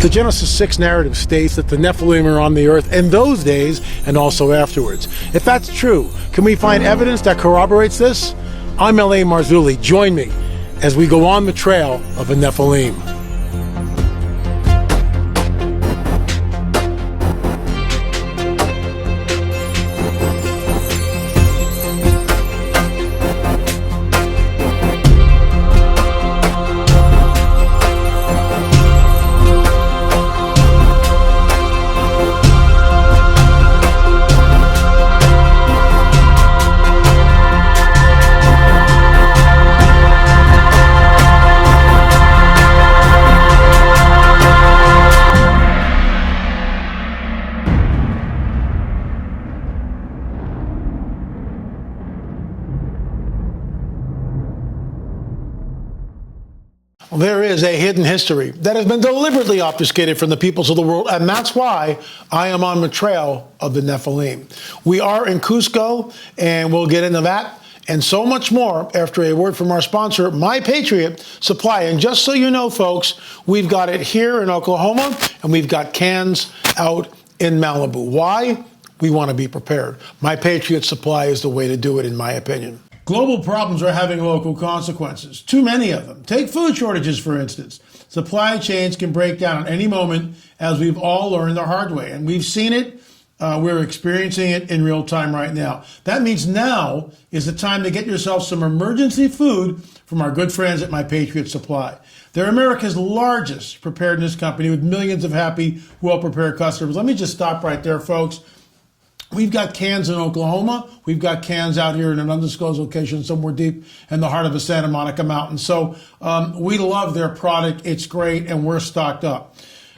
The Genesis 6 narrative states that the Nephilim are on the earth in those days and also afterwards. If that's true, can we find evidence that corroborates this? I'm L.A. Marzulli. Join me as we go on the trail of the Nephilim. There is a hidden history that has been deliberately obfuscated from the peoples of the world, and that's why I am on the trail of the Nephilim. We are in Cusco, and we'll get into that and so much more after a word from our sponsor, My Patriot Supply. And just so you know, folks, we've got it here in Oklahoma, and we've got cans out in Malibu. Why? We want to be prepared. My Patriot Supply is the way to do it, in my opinion. Global problems are having local consequences, too many of them. Take food shortages, for instance. Supply chains can break down at any moment, as we've all learned the hard way. And we've seen it. We're experiencing it in real time right now. That means now is the time to get yourself some emergency food from our good friends at My Patriot Supply. They're America's largest preparedness company with millions of happy, well-prepared customers. Let me just stop right there, folks. We've got cans in Oklahoma. We've got cans out here in an undisclosed location somewhere deep in the heart of the Santa Monica Mountains. So we love their product. It's great, and we're stocked up.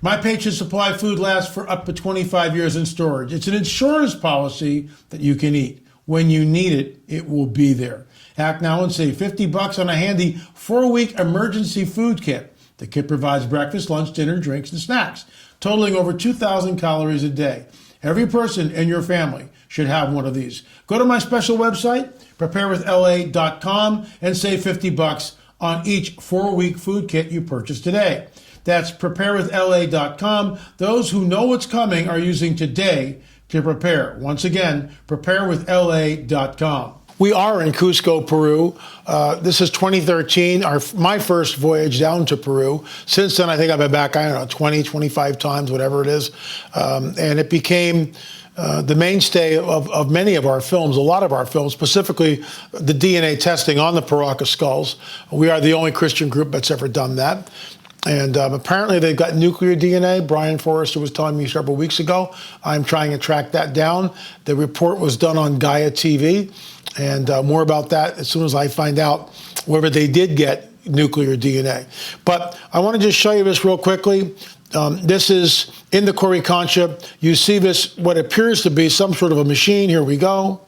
My Patriot Supply food lasts for up to 25 years in storage. It's an insurance policy that you can eat. When you need it, it will be there. Act now and save $50 on a handy 4-week emergency food kit. The kit provides breakfast, lunch, dinner, drinks, and snacks, totaling over 2,000 calories a day. Every person in your family should have one of these. Go to my special website, preparedness.com, and save $50 on each 4-week food kit you purchase today. That's preparedness.com. Those who know what's coming are using today to prepare. Once again, preparedness.com. We are in Cusco, Peru. This is 2013, my first voyage down to Peru. Since then, I think I've been back, 20, 25 times, whatever it is. And it became the mainstay of many of our films, a lot of our films, specifically the DNA testing on the Paracas skulls. We are the only Christian group that's ever done that. And apparently they've got nuclear DNA. Brian Forrester was telling me several weeks ago. I'm trying to track that down. The report was done on Gaia TV. And more about that as soon as I find out whether they did get nuclear DNA. But I want to just show you this real quickly. This is in the Coricancha. You see this, what appears to be some sort of a machine. Here we go.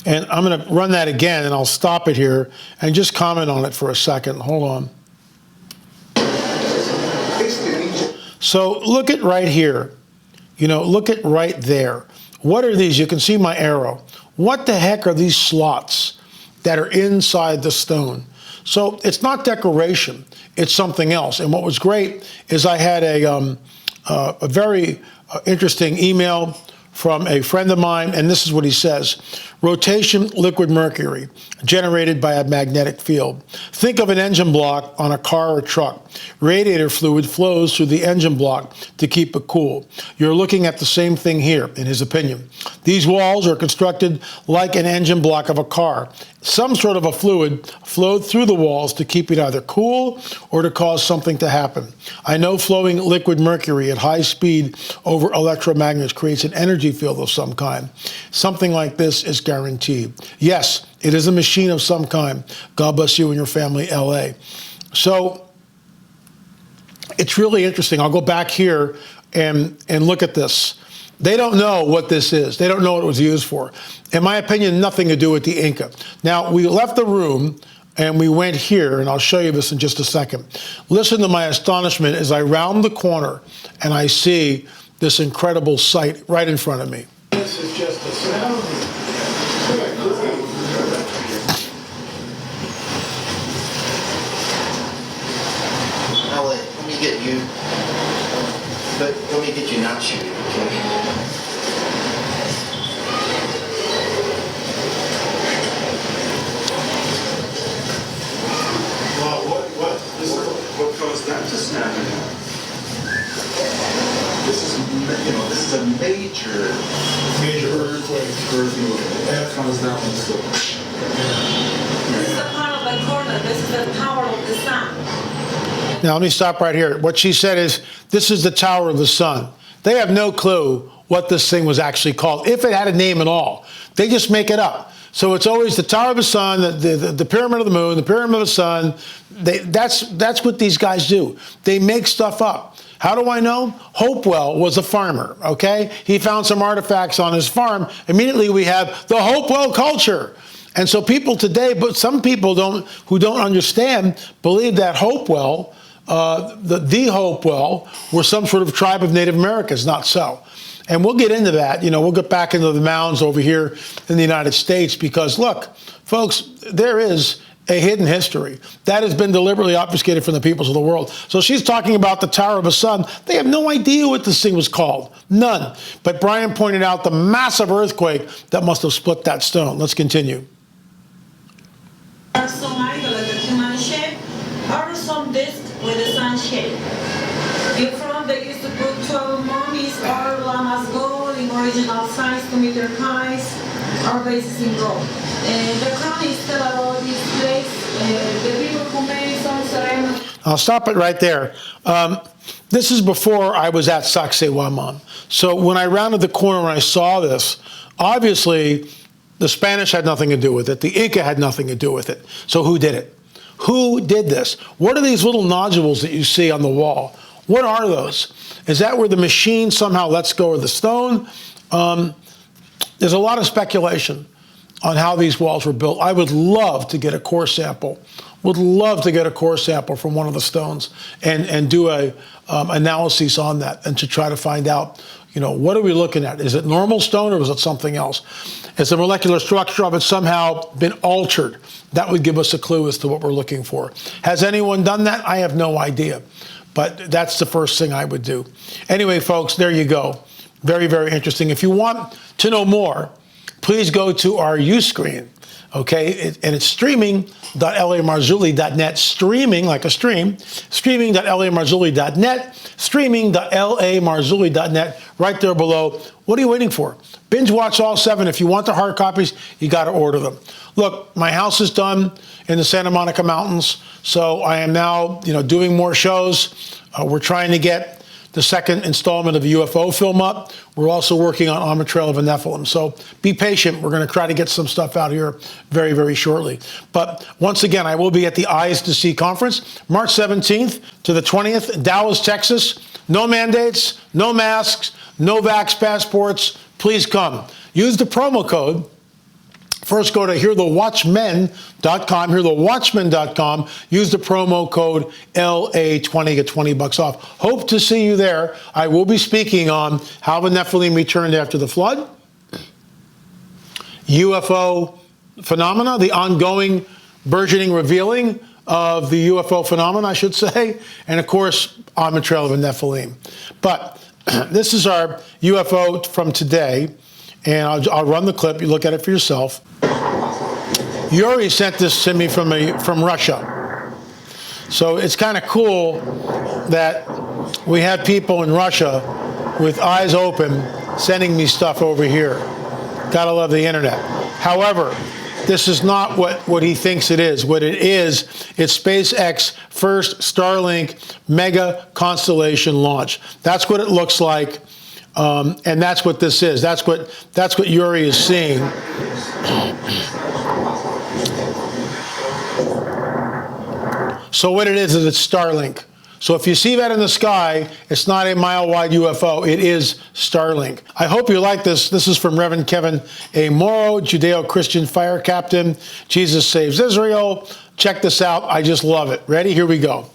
And I'm going to run that again, and I'll stop it here and just comment on it for a second. Hold on. So look at right here. Look at right there. What are these? You can see my arrow. What the heck are these slots that are inside the stone? So it's not decoration. It's something else. And what was great is I had a very interesting email from a friend of mine, and this is what he says. Rotation liquid mercury generated by a magnetic field. Think of an engine block on a car or truck. Radiator fluid flows through the engine block to keep it cool. You're looking at the same thing here, in his opinion. These walls are constructed like an engine block of a car. Some sort of a fluid flowed through the walls to keep it either cool or to cause something to happen. I know flowing liquid mercury at high speed over electromagnets creates an energy field of some kind. Something like this is guaranteed. Yes, it is a machine of some kind. God bless you and your family, LA. So it's really interesting. I'll go back here and look at this. They don't know what this is. They don't know what it was used for. In my opinion, nothing to do with the Inca. Now, we left the room and we went here, and I'll show you this in just a second. Listen to my astonishment as I round the corner and I see this incredible sight right in front of me. This is just a sound. this is a major earthquake. That comes down and so. This is a part of the corner. This is the Tower of the Sun. Now, let me stop right here. What she said is, this is the Tower of the Sun. They have no clue what this thing was actually called, if it had a name at all. They just make it up. So it's always the Tower of the Sun, the Pyramid of the Moon, the Pyramid of the Sun. That's what these guys do. They make stuff up. How do I know? Hopewell was a farmer, okay? He found some artifacts on his farm. Immediately we have the Hopewell culture. And so people today, but some people who don't understand, believe that Hopewell, the Hopewell, were some sort of tribe of Native Americans. Not so. And we'll get into that. We'll get back into the mounds over here in the United States because, look, folks, there is a hidden history that has been deliberately obfuscated from the peoples of the world. So she's talking about the Tower of the Sun. They have no idea what this thing was called. None. But Brian pointed out the massive earthquake that must have split that stone. Let's continue. Are some idol like a human shape or some disc with a sun shape. Before they used to put 12 mummies or llamas gold in original size to meet their price or bases in gold. The crown is still at all these places. The people who made some ceremony. I'll stop it right there. This is before I was at Sacsayhuaman. So when I rounded the corner and I saw this, obviously the Spanish had nothing to do with it. The Inca had nothing to do with it. So who did it? Who did this? What are these little nodules that you see on the wall? What are those? Is that where the machine somehow lets go of the stone? There's a lot of speculation on how these walls were built. I would love to get a core sample. Would love to get a core sample from one of the stones and do a analysis on that and to try to find out, what are we looking at? Is it normal stone or is it something else? Has the molecular structure of it somehow been altered? That would give us a clue as to what we're looking for. Has anyone done that? I have no idea. But that's the first thing I would do. Anyway, folks, there you go. Very, very interesting. If you want to know more, please go to our Uscreen, okay? And it's streaming.lamarzulli.net, streaming like a stream, streaming.lamarzulli.net, streaming.lamarzulli.net, right there below. What are you waiting for? Binge watch all 7. If you want the hard copies, you got to order them. Look, my house is done in the Santa Monica Mountains, so I am now, doing more shows. We're trying to get the second installment of the UFO film up. We're also working on the Trail of a Nephilim. So be patient. We're going to try to get some stuff out here very, very shortly. But once again, I will be at the Eyes to See conference, March 17th to the 20th, Dallas, Texas. No mandates, no masks, no vax passports. Please come. Use the promo code. First, go to hearthewatchmen.com, hearthewatchmen.com. Use the promo code LA20, get $20 off. Hope to see you there. I will be speaking on how the Nephilim returned after the flood, UFO phenomena, the ongoing burgeoning revealing of the UFO phenomena, I should say, and of course, on the Trail of a Nephilim. But this is our UFO from today. And I'll run the clip. You look at it for yourself. Yuri sent this to me from Russia. So it's kind of cool that we have people in Russia with eyes open sending me stuff over here. Gotta love the internet. However, this is not what he thinks it is. What it is, it's SpaceX first Starlink mega constellation launch. That's what it looks like. And that's what this is. That's what Yuri is seeing. So what it is it's Starlink. So if you see that in the sky, it's not a mile-wide UFO. It is Starlink. I hope you like this. This is from Reverend Kevin A. Morrow, Judeo-Christian fire captain. Jesus Saves Israel. Check this out. I just love it. Ready? Here we go.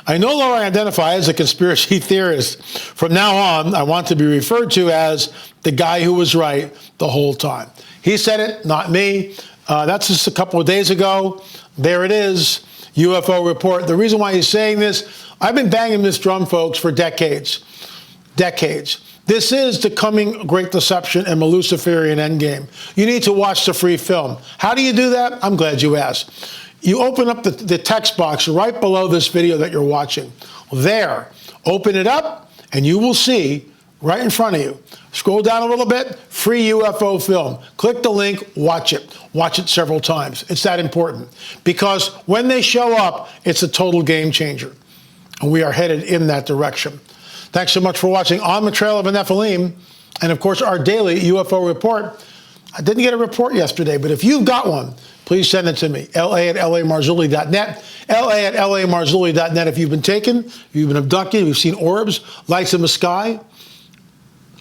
I no longer identify as a conspiracy theorist. From now on, I want to be referred to as the guy who was right the whole time. He said it, not me. That's just a couple of days ago. There it is, UFO report. The reason why he's saying this, I've been banging this drum, folks, for decades. Decades. This is the coming Great Deception and the Luciferian Endgame. You need to watch the free film. How do you do that? I'm glad you asked. You open up the text box right below this video that you're watching. There, open it up, and you will see right in front of you. Scroll down a little bit, free UFO film. Click the link, watch it. Watch it several times. It's that important. Because when they show up, it's a total game changer. And we are headed in that direction. Thanks so much for watching On the Trail of the Nephilim. And of course, our daily UFO report. I didn't get a report yesterday, but if you've got one, please send it to me. la@lamarzulli.net. la@lamarzulli.net. If you've been taken, if you've been abducted, you've seen orbs, lights in the sky,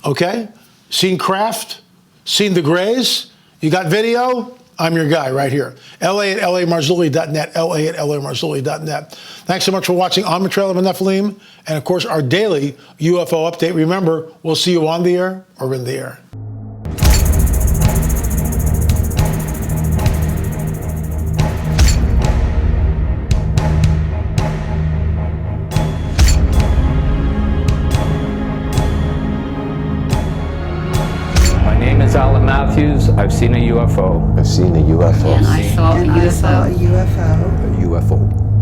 okay? Seen craft, seen the grays, you got video, I'm your guy right here. la@lamarzulli.net. la@lamarzulli.net. Thanks so much for watching On the Trail of the Nephilim. And of course, our daily UFO update. Remember, we'll see you on the air or in the air. Alan Matthews, I've seen a UFO. I've seen a UFO. And I saw a And I saw a UFO. UFO. A UFO.